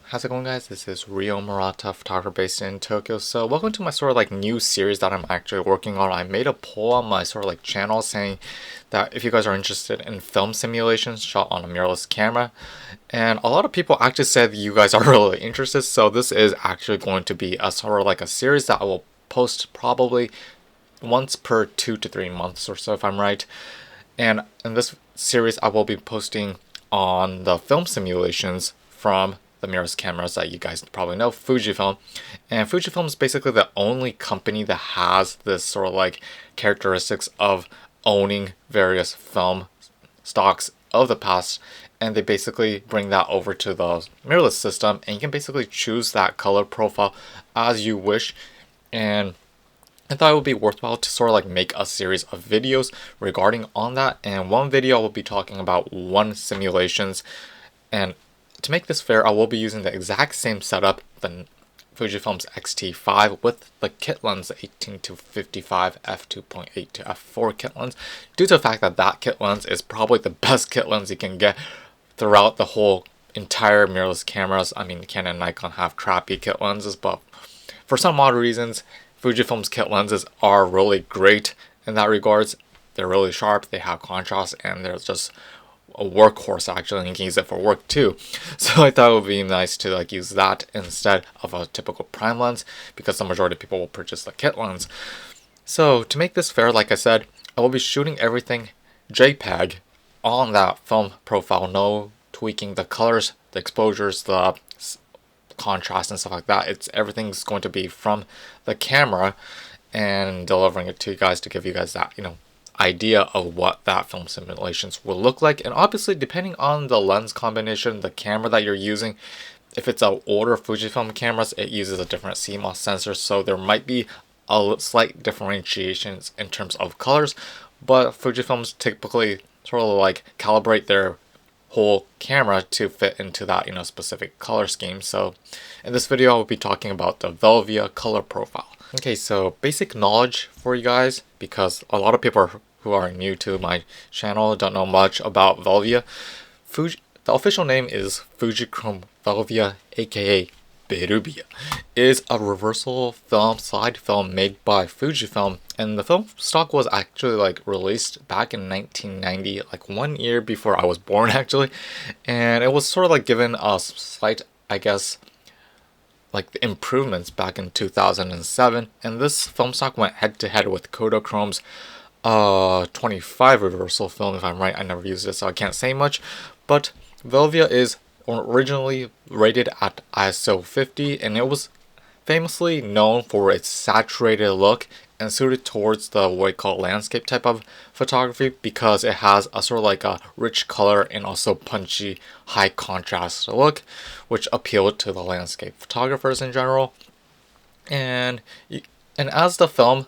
How's it going, guys? This is Ryo Murata, photographer based in Tokyo. So welcome to my sort of like new series that I'm actually working on. I made a poll on my sort of like channel saying that if you guys are interested in film simulations shot on a mirrorless camera, and a lot of people actually said you guys are really interested. So this is actually going to be a sort of like a series that I will post probably once per 2 to 3 months or so, if I'm right. And in this series I will be posting on the film simulations from the mirrorless cameras that you guys probably know, Fujifilm. And Fujifilm is basically the only company that has this sort of like characteristics of owning various film stocks of the past, and they basically bring that over to the mirrorless system, and you can basically choose that color profile as you wish. And I thought it would be worthwhile to sort of like make a series of videos regarding on that, and one video I will be talking about one simulations. And to make this fair, I will be using the exact same setup, the Fujifilm's XT-5 with the kit lens, the 18-55 F2.8-4 Kit lens, due to the fact that that kit lens is probably the best kit lens you can get throughout the whole entire mirrorless cameras. I mean, Canon and Nikon have crappy kit lenses, but for some odd reasons, Fujifilm's kit lenses are really great in that regards. They're really sharp, they have contrast, and they're just a workhorse actually, and you can use it for work too. So I thought it would be nice to like use that instead of a typical prime lens, because the majority of people will purchase the kit lens. So to make this fair, like I said, I will be shooting everything JPEG on that film profile, no tweaking the colors, the exposures, the contrast and stuff like that. Everything's going to be from the camera and delivering it to you guys to give you guys that, idea of what that film simulations will look like. And obviously, depending on the lens combination, the camera that you're using, if it's an older Fujifilm cameras, it uses a different CMOS sensor, so there might be a slight differentiations in terms of colors, but Fujifilms typically sort of like calibrate their whole camera to fit into that specific color scheme. So in this video I will be talking about the Velvia color profile. Okay, so basic knowledge for you guys, because a lot of people who are new to my channel don't know much about Velvia. The official name is Fujichrome Velvia, aka Berubia. It is a reversal film, slide film made by Fujifilm, and the film stock was actually like released back in 1990, like 1 year before I was born actually, and it was sort of like given a slight, I guess, like the improvements back in 2007, and this film stock went head to head with Kodachrome's 25 reversal film, if I'm right. I never used it, so I can't say much, but Velvia is originally rated at ISO 50, and it was famously known for its saturated look and suited towards the what we call landscape type of photography, because it has a sort of like a rich color and also punchy high contrast look, which appealed to the landscape photographers in general. And as the film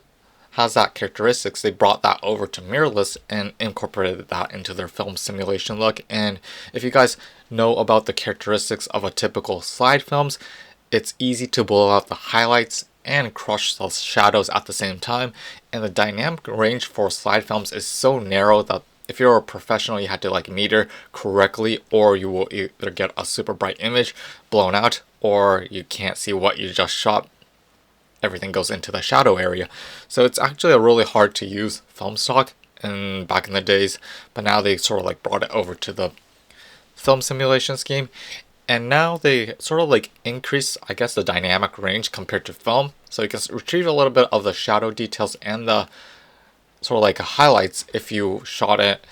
has that characteristics, they brought that over to mirrorless and incorporated that into their film simulation look. And if you guys know about the characteristics of a typical slide films, it's easy to blow out the highlights and crush the shadows at the same time, and the dynamic range for slide films is so narrow that if you're a professional, you have to like meter correctly, or you will either get a super bright image blown out, or you can't see what you just shot. Everything goes into the shadow area. So it's actually a really hard to use film stock back in the days, but now they sort of like brought it over to the film simulation scheme, and now they sort of like increase, I guess, the dynamic range compared to film, so you can retrieve a little bit of the shadow details and the sort of like highlights if you shot it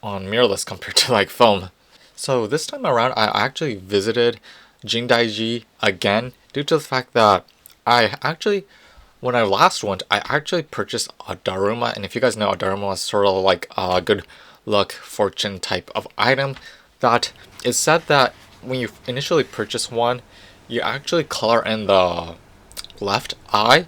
on mirrorless compared to like film. So this time around I actually visited Jindaiji again, due to the fact that when I last went, I actually purchased a Daruma, and if you guys know, a Daruma is sort of like a good luck, fortune type of item that is said that when you initially purchase one, you actually color in the left eye,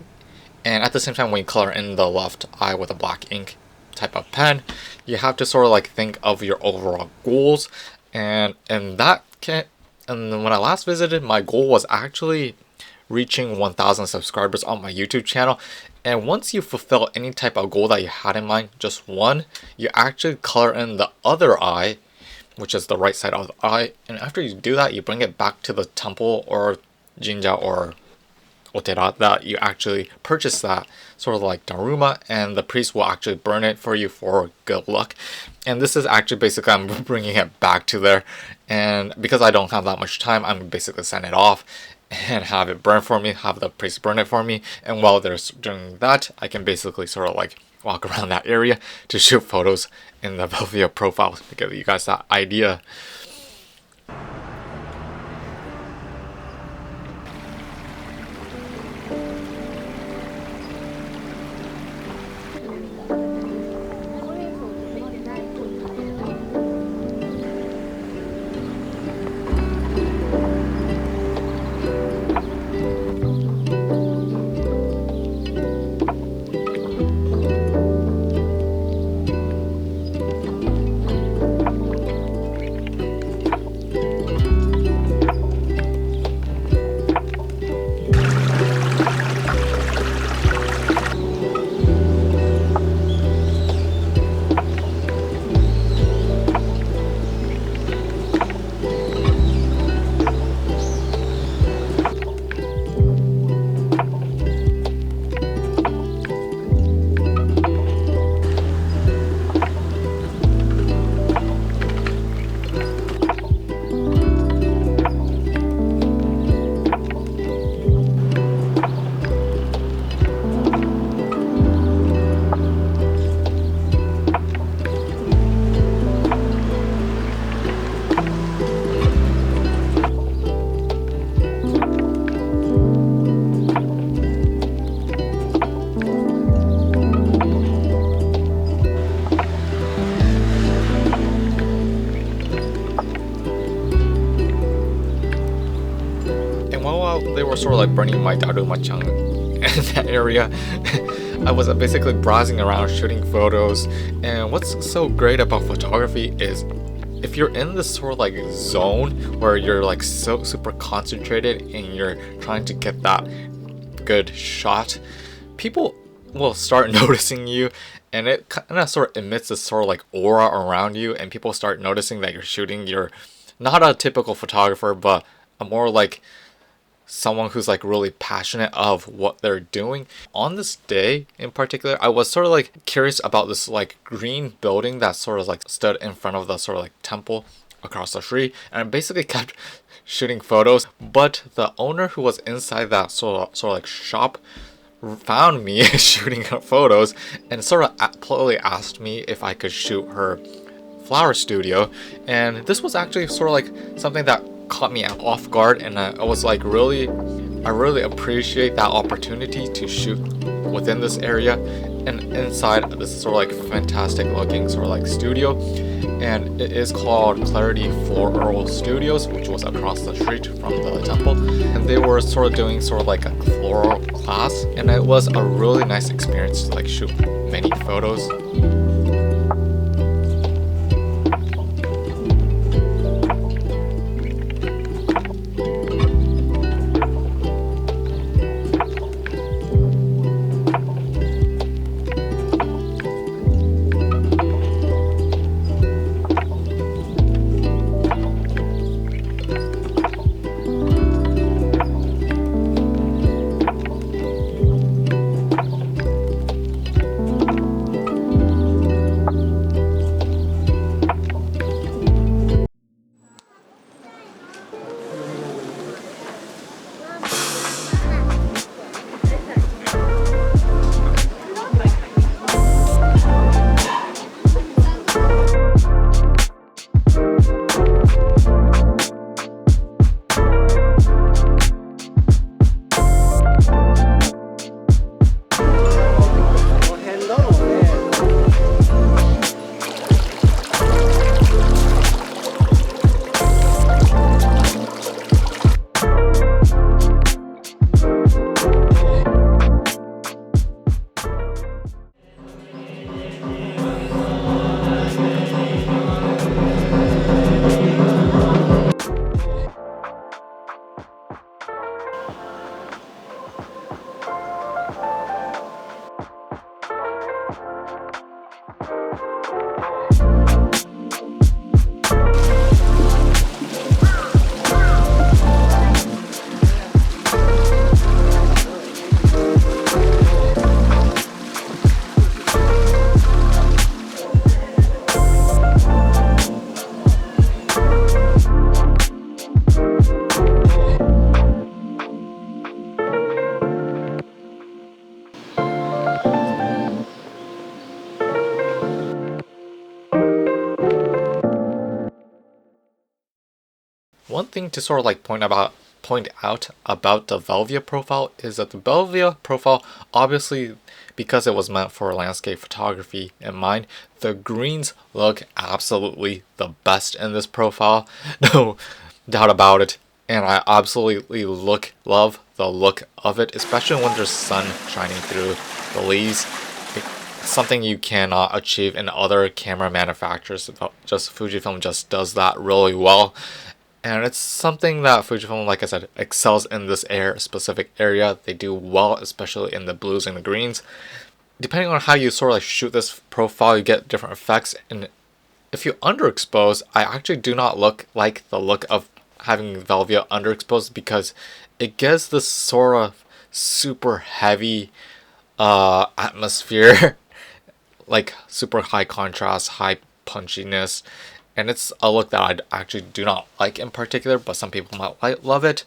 and at the same time when you color in the left eye with a black ink type of pen, you have to sort of like think of your overall goals, and when I last visited, my goal was actually reaching 1,000 subscribers on my YouTube channel. And once you fulfill any type of goal that you had in mind, just one, you actually color in the other eye which is the right side of the eye. And after you do that, you bring it back to the temple or jinja or otera that you actually purchased that sort of like daruma, and the priest will actually burn it for you for good luck. And this is actually basically I'm bringing it back to there, and because I don't have that much time, I'm basically send it off and have it burn for me, have the priest burn it for me, and while they're doing that, I can basically sort of like walk around that area to shoot photos in the Velvia profile to give you guys that idea. They were sort of like burning my daruma-chan in that area. I was basically browsing around shooting photos, and what's so great about photography is if you're in this sort of like zone where you're like so super concentrated and you're trying to get that good shot, people will start noticing you, and it kind of sort of emits this sort of like aura around you, and people start noticing that you're shooting. You're not a typical photographer, but a more like someone who's like really passionate of what they're doing. On this day in particular, I was sort of like curious about this like green building that sort of like stood in front of the sort of like temple across the street, and I basically kept shooting photos. But the owner who was inside that sort of like shop found me shooting her photos and sort of politely asked me if I could shoot her flower studio. And this was actually sort of like something that caught me off guard, and I was like I really appreciate that opportunity to shoot within this area and inside this sort of like fantastic looking sort of like studio. And it is called Clarity Floral Studios, which was across the street from the temple, and they were sort of doing sort of like a floral class, and it was a really nice experience to like shoot many photos. one thing to sort of like point out about the Velvia profile is that the Velvia profile, obviously because it was meant for landscape photography in mind, the greens look absolutely the best in this profile. No doubt about it. And I absolutely love the look of it, especially when there's sun shining through the leaves. It's something you cannot achieve in other camera manufacturers. Just Fujifilm just does that really well. And it's something that Fujifilm, like I said, excels in this specific area. They do well, especially in the blues and the greens. Depending on how you sort of like shoot this profile, you get different effects. And if you underexpose, I actually do not like the look of having Velvia underexposed, because it gives this sort of super heavy atmosphere, like super high contrast, high punchiness. And it's a look that I actually do not like in particular, but some people might love it.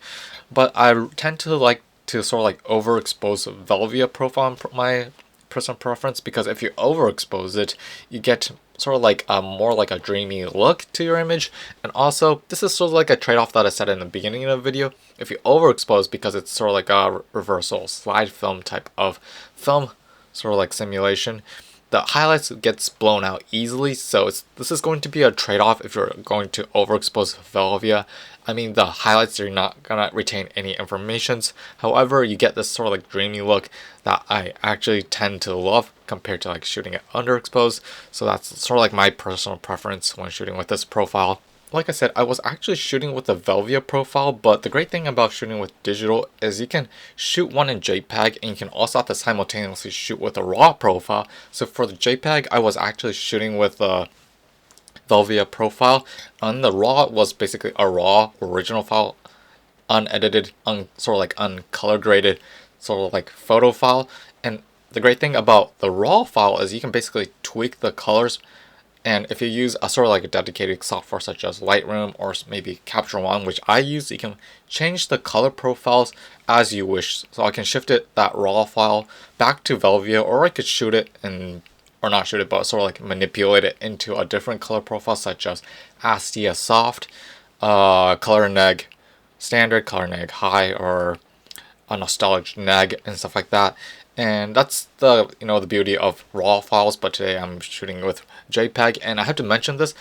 But I tend to like to sort of like overexpose Velvia profile in my personal preference, because if you overexpose it, you get sort of like a more like a dreamy look to your image. And also, this is sort of like a trade-off that I said in the beginning of the video. If you overexpose, because it's sort of like a reversal slide film type of film, sort of like simulation, the highlights gets blown out easily. So this is going to be a trade-off if you're going to overexpose Velvia. I mean, the highlights are not gonna retain any informations. However, you get this sort of like dreamy look that I actually tend to love compared to like shooting it underexposed. So that's sort of like my personal preference when shooting with this profile. Like I said, I was actually shooting with the Velvia profile, but the great thing about shooting with digital is you can shoot one in JPEG, and you can also have to simultaneously shoot with a RAW profile. So for the JPEG, I was actually shooting with the Velvia profile, and the RAW was basically a raw original file, unedited, sort of like uncolor graded, sort of like photo file. And the great thing about the RAW file is you can basically tweak the colors. And if you use a sort of like a dedicated software such as Lightroom or maybe Capture One, which I use, you can change the color profiles as you wish. So I can shift that RAW file back to Velvia, or I could shoot it and, or not shoot it, but sort of like manipulate it into a different color profile such as ASTIA soft, color neg standard, color neg high, or a nostalgic neg and stuff like that. And that's the the beauty of RAW files. But today I'm shooting with JPEG, and I have to mention this.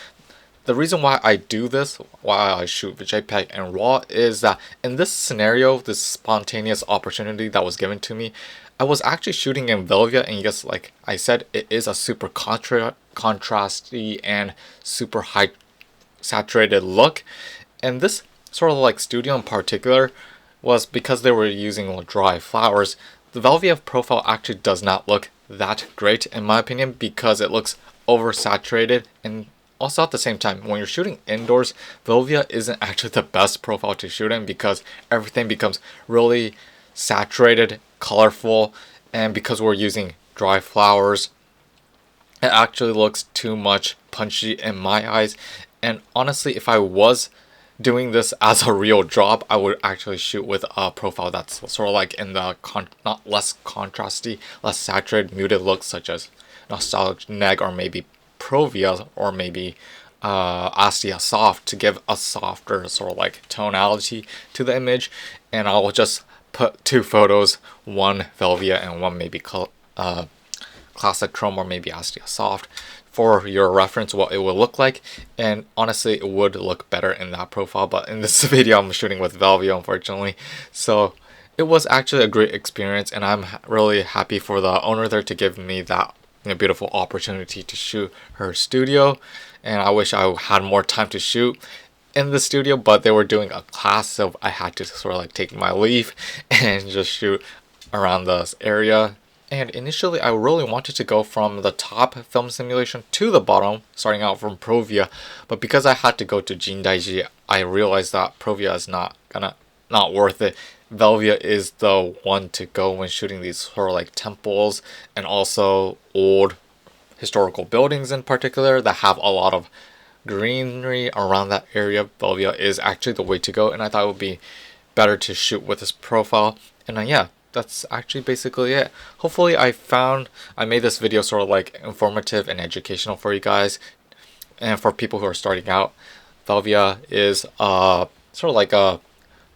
The reason why I do this, why I shoot with JPEG and RAW, is that in this scenario, this spontaneous opportunity that was given to me, I was actually shooting in Velvia, and yes, like I said, it is a super contrasty and super high saturated look. And this sort of like studio in particular was because they were using dry flowers. The Velvia profile actually does not look that great in my opinion, because it looks oversaturated. And also at the same time, when you're shooting indoors, Velvia isn't actually the best profile to shoot in, because everything becomes really saturated, colorful, and because we're using dry flowers, it actually looks too much punchy in my eyes. And honestly, if I was doing this as a real job, I would actually shoot with a profile that's sort of like in the not less contrasty, less saturated, muted looks such as Nostalgic Neg, or maybe Provia, or maybe ASTIA soft, to give a softer sort of like tonality to the image. And I'll just put two photos, one Velvia and one maybe Classic Chrome or maybe ASTIA soft, for your reference what it will look like. And honestly, it would look better in that profile, but in this video I'm shooting with Velvia, unfortunately. So it was actually a great experience, and I'm really happy for the owner there to give me that beautiful opportunity to shoot her studio. And I wish I had more time to shoot in the studio, but they were doing a class, so I had to sort of like take my leave and just shoot around this area. And initially I really wanted to go from the top film simulation to the bottom, starting out from Provia, but because I had to go to Jindaiji, I realized that Provia is not worth it. Velvia is the one to go when shooting these sort of like temples and also old historical buildings in particular that have a lot of greenery around that area. Velvia is actually the way to go, and I thought it would be better to shoot with this profile. And yeah, that's actually basically it. Hopefully I made this video sort of like informative and educational for you guys, and for people who are starting out. Velvia is a sort of like a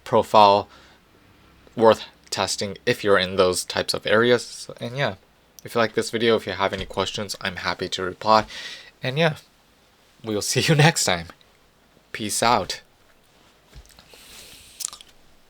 profile worth testing if you're in those types of areas. And yeah, if you like this video, if you have any questions, I'm happy to reply. And yeah, we'll see you next time. Peace out.